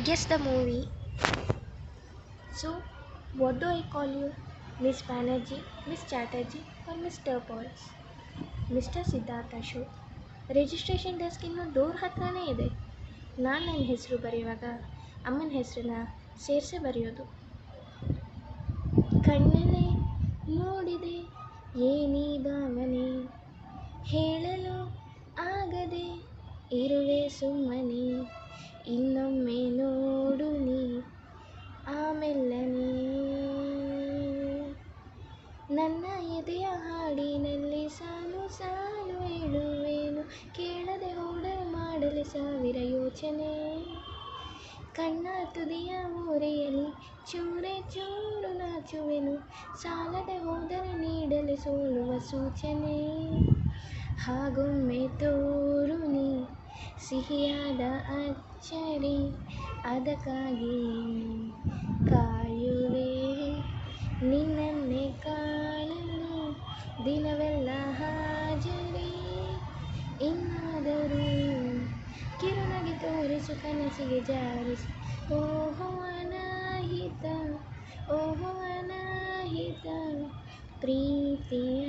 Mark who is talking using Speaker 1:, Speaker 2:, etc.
Speaker 1: Guess the movie. So, what do I call you? Miss Banerjee, Miss Chatterjee, or Mr. Pauls? Mister Siddhartha Ashok. Registration desk ಇನ್ನೂ door ಹತ್ರನೇ ಇದೆ. ನಾನು ನನ್ನ ಹೆಸರು ಬರೆಯುವಾಗ ಅಮ್ಮನ ಹೆಸರನ್ನ ಸೇರಿಸೇ ಬರೆಯೋದು. ಕಣ್ಣಲ್ಲೇ ನೋಡಿದೆ ಏನೀ ಭಾವನೆ, ಹೇಳಲು ಆಗದೆ ಇರುವೆ ಸುಮ್ಮನೆ, ಇನ್ನೊಮ್ಮೆ ನೋಡು ನೀ ಆಮೆಲ್ಲನೆ. ನನ್ನ ಎದೆಯ ಹಾಡಿನಲ್ಲಿ ಸಾಲು ಸಾಲು ಹೇಳುವೇನು, ಕೇಳದೆ ಹೋದರೆ ಮಾಡಲಿ ಸಾವಿರ ಯೋಚನೆ. ಕಣ್ಣ ತುದಿಯ ಓರೆಯಲ್ಲಿ ಚೂರೆ ಚೂರು ನಾಚುವೆನು, ಸಾಲದೆ ಹೋದರೆ ನೀಡಲಿ ಸೋಲುವ ಸೂಚನೆ. ಹಾಗೊಮ್ಮೆ ತೋರು ನೀ ಸಿಹಿಯಾದ ಅಚ್ಚರಿ, ಅದಕ್ಕಾಗಿ ಕಾಯುವೆ ನಿನ್ನನ್ನೇ ಕಾಣಲು ದಿನವೆಲ್ಲ ಹಾಜರಿ. ಇನ್ನಾದರೂ ಕಿರುನಗೆ ತೋರಿಸು ಕನಸಿಗೆ ಜಾರಿಸು, ಓಹೋ ಅನಾಹಿತ, ಓಹೋ ಅನಾಹಿತ ಪ್ರೀತಿಯ